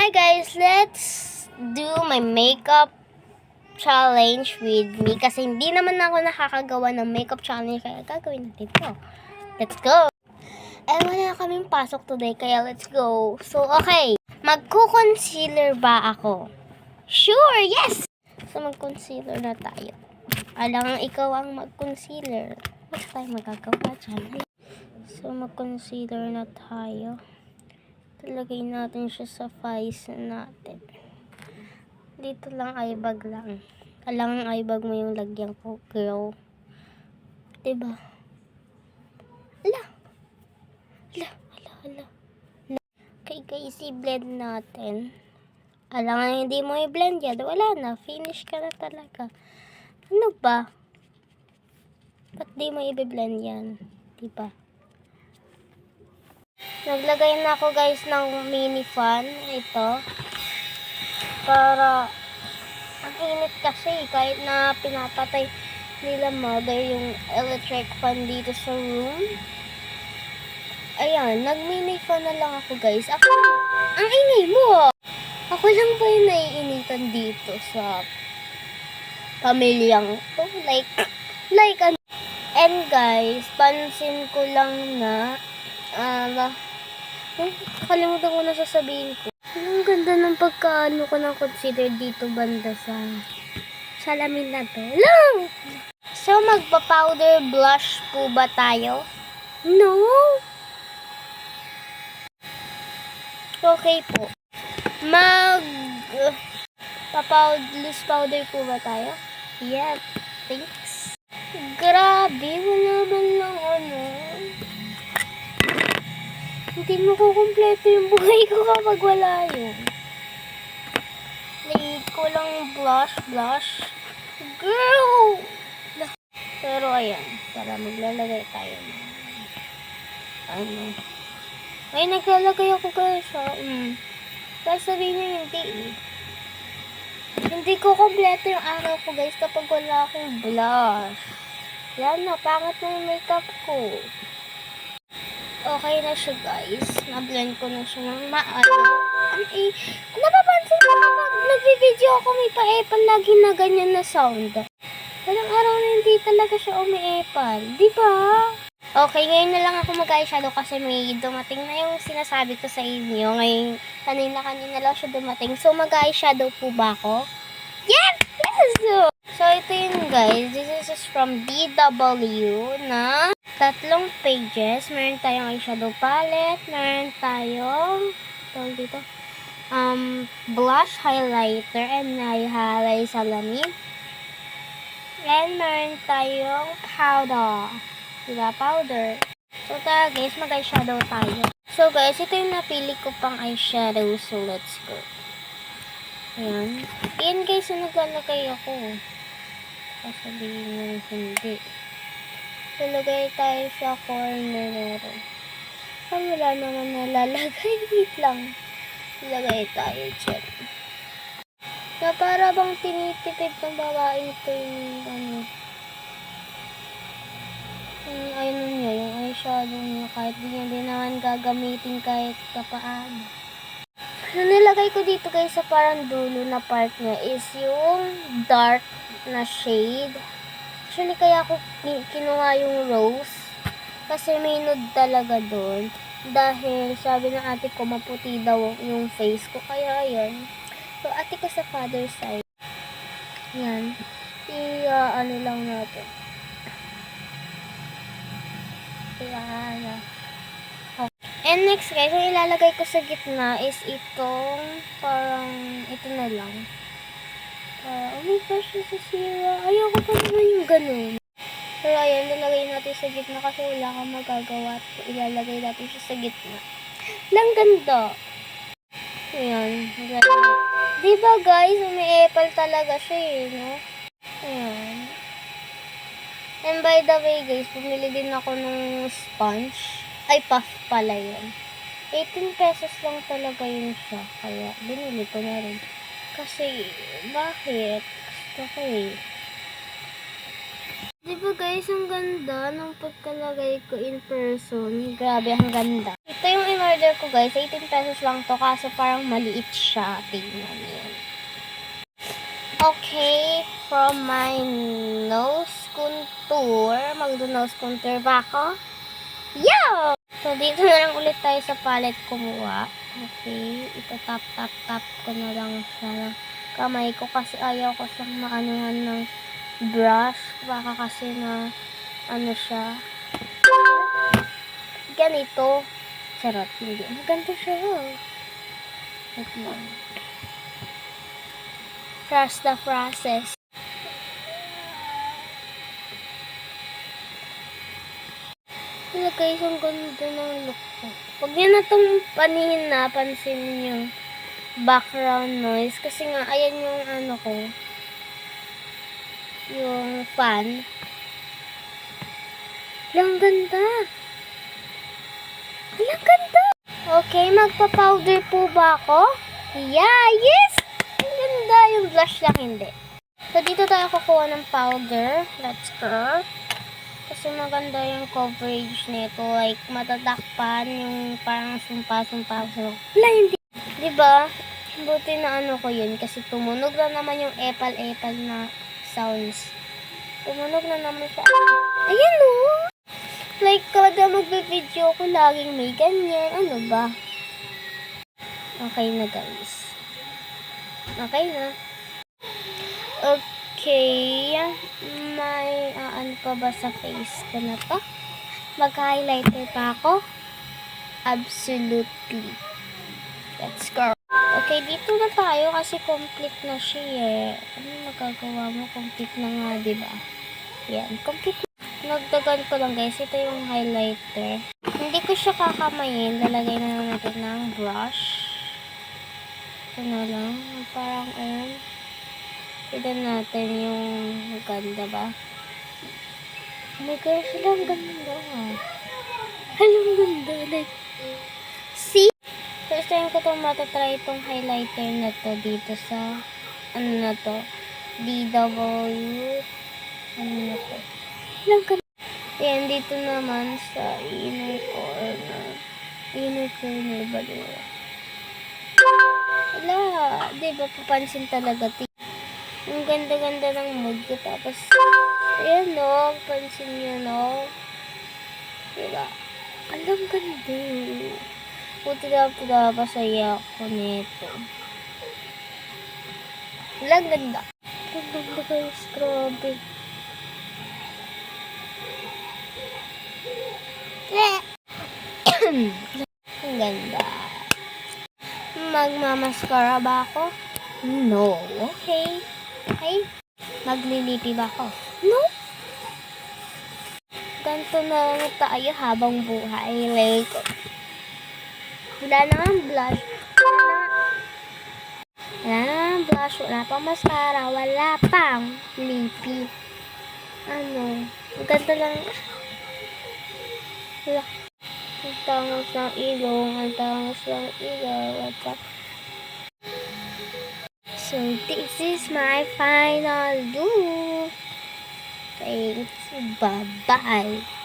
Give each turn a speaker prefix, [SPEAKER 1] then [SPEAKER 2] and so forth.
[SPEAKER 1] Hi guys, let's do my makeup challenge with me kasi hindi naman ako nakakagawa ng makeup challenge kaya gagawin natin ito. Let's go! And wala kaming pasok today kaya let's go. So okay, magko-concealer ba ako? Sure, yes! So mag-concealer na tayo. Alang ikaw ang mag-concealer. Wala tayo magagawa dyan. So mag-concealer na tayo. Lagay natin siya sa face natin. Dito lang eyebag lang. Alang eyebag mo yung lagyan ko, girl. Diba? Ala. Okay guys, i-blend natin. Alang hindi mo i-blend yan. Wala na. Finish ka na talaga. Ano ba? Ba't di mo i-blend yan? Diba? Naglagay na ako guys ng mini fan. Ito. Para ang init kasi kahit na pinapatay nila mother yung electric fan dito sa room. Ayan, nag-mini fan na lang ako guys. Ako lang, ang ingay mo. Ako lang ba yung naiinitan dito sa pamilyang to? Like ano. And guys, pansin ko lang na kalimutan ko na sasabihin ko. Ang ganda ng pagkaano ko ng concealer dito banda sa salamin na to. Hello! So, magpa-powder blush po ba tayo? No! Okay po. Loose powder po ba tayo? Yep. Thanks. Grabe, wala man lang ano. Hindi mo kukumpleto yung buhay ko kapag wala yun. Lagay ko lang blush. Girl! Pero ayan, para maglalagay tayo ng ano. Ay, naglalagay ako guys ha. Kaya sabihin nyo hindi eh. Hindi ko kumpleto yung araw ko guys kapag wala akong blush. Yan na, pangit na yung makeup ko. Okay na siya guys. Na-blend ko na siya ng maano. Napapansin ko kapag nag-video ako may pa-epal lagi na ganyan na sound. Walang araw na hindi talaga siya umi-epal. Diba? Okay, ngayon na lang ako mag-eyeshadow kasi may dumating na yung sinasabi ko sa inyo. Ngayon, kanina lang siya dumating. So, mag-eyeshadow po ba ako? Yes! So, ito yun guys. This is from DW na 3 pages. Meron tayong eyeshadow palette. Meron tayong dito, blush highlighter and highlight salamin. And meron tayong powder. Diba? Powder. So, tara guys, mag-eyeshadow tayo. So guys, ito yung napili ko pang eyeshadow. So, let's go. Ayan. Ayan guys, yung naglalagay ako. Sasabihin nyo hindi. Lalagay tayo sa corner. Wala naman nalalagay. Wait lang. Lalagay tayo dyan. Na para bang tinitipid ng babae ito yung ano. Ayun niya, yung eyeshadow niya. Kahit di niya din naman gagamitin kahit kapaano. Yung nilagay ko dito guys sa parang dulo na part niya is yung dark na shade. Actually, kaya ako kinuha yung rose. Kasi may nude talaga doon. Dahil sabi ng ate ko, maputi daw yung face ko. Kaya, ayan. So, ate ko sa father side. Yan. Ano lang natin. Ayan. Okay. And next guys, yung ilalagay ko sa gitna is itong parang, ito na lang. Oh my gosh, nasisira. Ayoko pa naman yung ganun. Pero ayan, nilagay natin sa gitna kasi wala kang magagawa. Ilalagay natin siya sa gitna. Lang ganda. Ayan. Diba guys, umi-epal talaga siya eh, no? Ayan. And by the way guys, bumili din ako ng sponge. Ay, puff pala yun. 18 pesos lang talaga yun siya. Kaya, binili ko na rin. Kasi, bakit? Gusto ko eh. Diba guys, ang ganda ng pagkalagay ko in person. Grabe, ang ganda. Ito yung in-order ko guys. 18 pesos lang to. Kaso parang maliit siya. Tingnan niyo. Okay, from my nose contour. Magdo-nose contour ba ako? Yo! So, dito na lang ulit tayo sa palette kumuha. Okay, ito tap ko na lang siya. Kamay ko kasi ayaw ko siyang maanuhan ng brush. Baka kasi na ano siya. Ganito. Charot, hindi. Maganda siya. Wait lang. Trust the process. Wala guys, ang ganda ng look ko. Huwag niyo na itong panihin na, pansinin yung background noise. Kasi nga, ayan yung ano ko. Yung fan. Ang ganda. Ang ganda. Okay, magpa-powder po ba ako? Yeah, yes! Ang ganda. Yung blush lang hindi. So, dito tayo kukuha ng powder. Let's go. Kasi maganda yung coverage nito. Like, matatakpan yung parang sumpa-sumpa. Wala, hindi. Diba? Buti na ano ko yun. Kasi tumunog na naman yung epal-epal na sounds. Tumunog na naman siya. Ayan o. Like, kada magbe-video ko, laging may ganyan. Ano ba? Okay na, guys. Okay na. Okay. May, ano pa ba sa face ko na to? Mag-highlighter pa ako? Absolutely. Let's go. Okay, dito na tayo kasi complete na siya. Ano magagawa mo? Complete na nga, diba? Yan, complete. Nagdagan ko lang guys, ito yung highlighter. Hindi ko siya kakamayin. Lalagay na lang natin ng brush. Ito na lang. Parang tignan natin yung maganda ba. Oh my gosh, ang ganda. Ang ganda. Like, see? First time ko itong matatry itong highlighter na to dito sa, ano na to, DW, ano na to. Ang ganda. Ayan, dito naman sa inner corner. Inner corner ba nila? Wala. Diba, papansin talaga. Ang ganda-ganda ng mood ko. Tapos, ayan no, pansin nyo no. Diba? Alam ganda. Buti na pinapasaya ako nito. Alam ganda. Ang ganda guys, grabe. Ang ganda. Magmamaskara ba ako? No. Okay. Okay. Maglilipi ba ako? No. Ganito na tayo habang buhay. Like, wala na ang blush. Wala na ang blush. Wala pang mascara. Wala pang lipi. Ano? Ganito lang. Wala. Ang tangos ng ilong. Ang tangos ng ilaw. So, this is my final look. Thanks. Bye-bye.